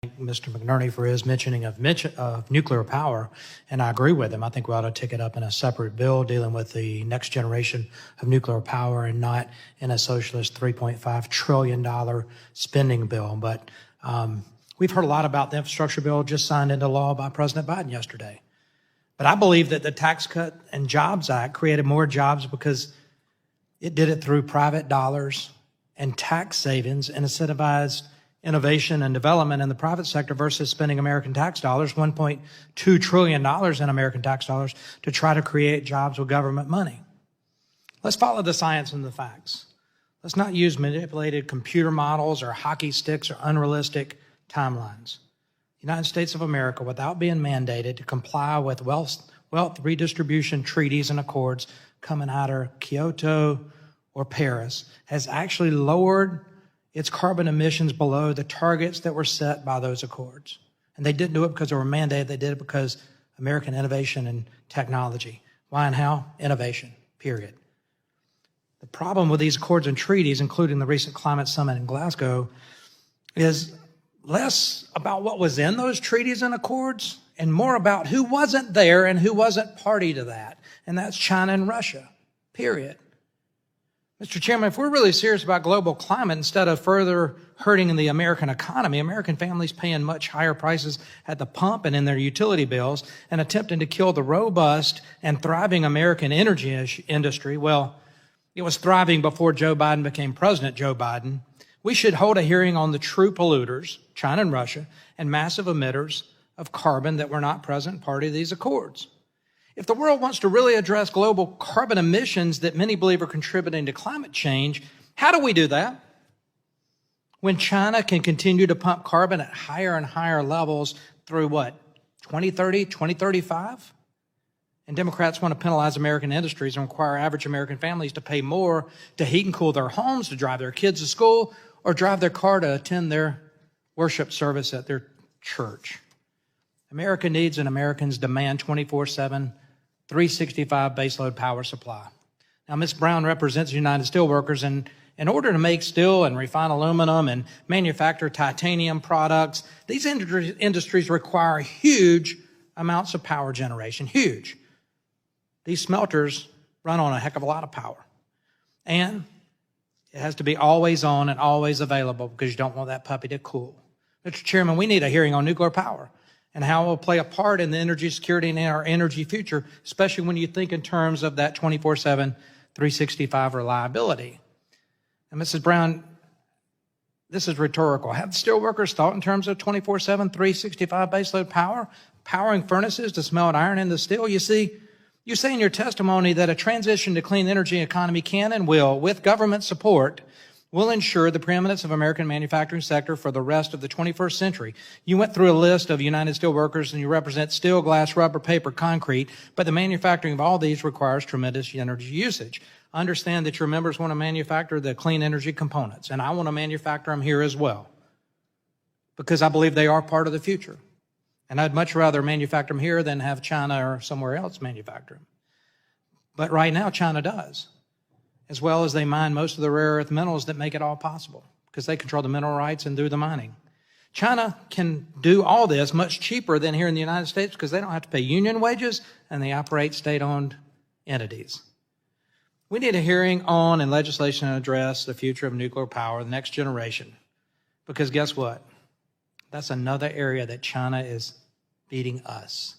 Mr. McNerney for his mentioning of nuclear power, and I agree with him. I think we ought to take it up in a separate bill dealing with the next generation of nuclear power and not in a socialist $3.5 trillion spending bill. But we've heard a lot about the infrastructure bill just signed into law by President Biden yesterday. But I believe that the Tax Cut and Jobs Act created more jobs because it did it through private dollars and tax savings and incentivized innovation and development in the private sector versus spending American tax dollars, $1.2 trillion in American tax dollars, to try to create jobs with government money. Let's follow the science and the facts. Let's not use manipulated computer models or hockey sticks or unrealistic timelines. The United States of America, without being mandated to comply with wealth redistribution treaties and accords coming out of Kyoto or Paris, has actually lowered its carbon emissions below the targets that were set by those accords. And they didn't do it because they were mandated. They did it because American innovation and technology. Why and how? Innovation, period. The problem with these accords and treaties, including the recent climate summit in Glasgow, is less about what was in those treaties and accords and more about who wasn't there and who wasn't party to that. And that's China and Russia, period. Mr. Chairman, if we're really serious about global climate, instead of further hurting the American economy, American families paying much higher prices at the pump and in their utility bills and attempting to kill the robust and thriving American energy industry, well, it was thriving before Joe Biden became President Joe Biden. We should hold a hearing on the true polluters, China and Russia, and massive emitters of carbon that were not present party to these accords. If the world wants to really address global carbon emissions that many believe are contributing to climate change, how do we do that? When China can continue to pump carbon at higher and higher levels through what, 2030, 2035? And Democrats want to penalize American industries and require average American families to pay more to heat and cool their homes, to drive their kids to school, or drive their car to attend their worship service at their church. America needs and Americans demand 24/7, 365 baseload power supply. Now, Ms. Brown represents the United Steelworkers, and in order to make steel and refine aluminum and manufacture titanium products, these industries require huge amounts of power generation, huge. These smelters run on a heck of a lot of power. And it has to be always on and always available because you don't want that puppy to cool. Mr. Chairman, we need a hearing on nuclear power and how it will play a part in the energy security and in our energy future, especially when you think in terms of that 24/7, 365 reliability. And Mrs. Brown, this is rhetorical. Have the steelworkers thought in terms of 24/7, 365 baseload power, powering furnaces to smelt iron into steel? You see, you say in your testimony that a transition to clean energy economy can and will, with government support, will ensure the preeminence of American manufacturing sector for the rest of the 21st century. You went through a list of United Steelworkers and you represent steel, glass, rubber, paper, concrete, but the manufacturing of all these requires tremendous energy usage. Understand that your members want to manufacture the clean energy components, and I want to manufacture them here as well because I believe they are part of the future. And I'd much rather manufacture them here than have China or somewhere else manufacture them. But right now, China does, as well as they mine most of the rare earth minerals that make it all possible because they control the mineral rights and do the mining. China can do all this much cheaper than here in the United States because they don't have to pay union wages and they operate state-owned entities. We need a hearing on and legislation to address the future of nuclear power, the next generation, because guess what? That's another area that China is beating us,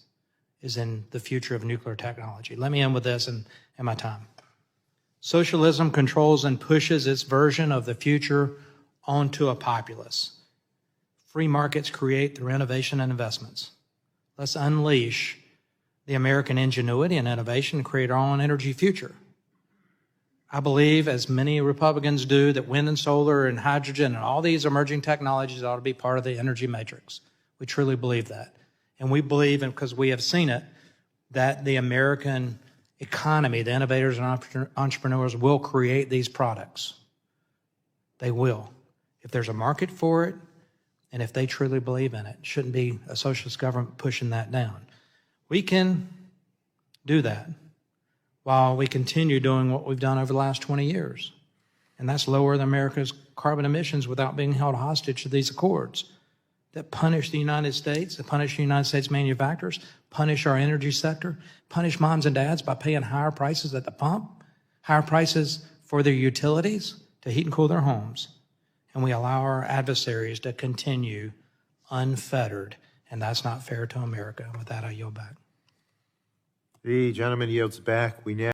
is in the future of nuclear technology. Let me end with this and my time. Socialism controls and pushes its version of the future onto a populace. Free markets create through innovation and investments. Let's unleash the American ingenuity and innovation and create our own energy future. I believe, as many Republicans do, that wind and solar and hydrogen and all these emerging technologies ought to be part of the energy matrix. We truly believe that. And we believe, and because we have seen it, that the American economy, the innovators and entrepreneurs will create these products. They will. If there's a market for it, and if they truly believe in it, it shouldn't be a socialist government pushing that down. We can do that while we continue doing what we've done over the last 20 years. And that's lower America's carbon emissions without being held hostage to these accords. that punish the United States, that punish the United States manufacturers, punish our energy sector, punish moms and dads by paying higher prices at the pump, higher prices for their utilities to heat and cool their homes. And we allow our adversaries to continue unfettered, and that's not fair to America. With that, I yield back. The gentleman yields back. We now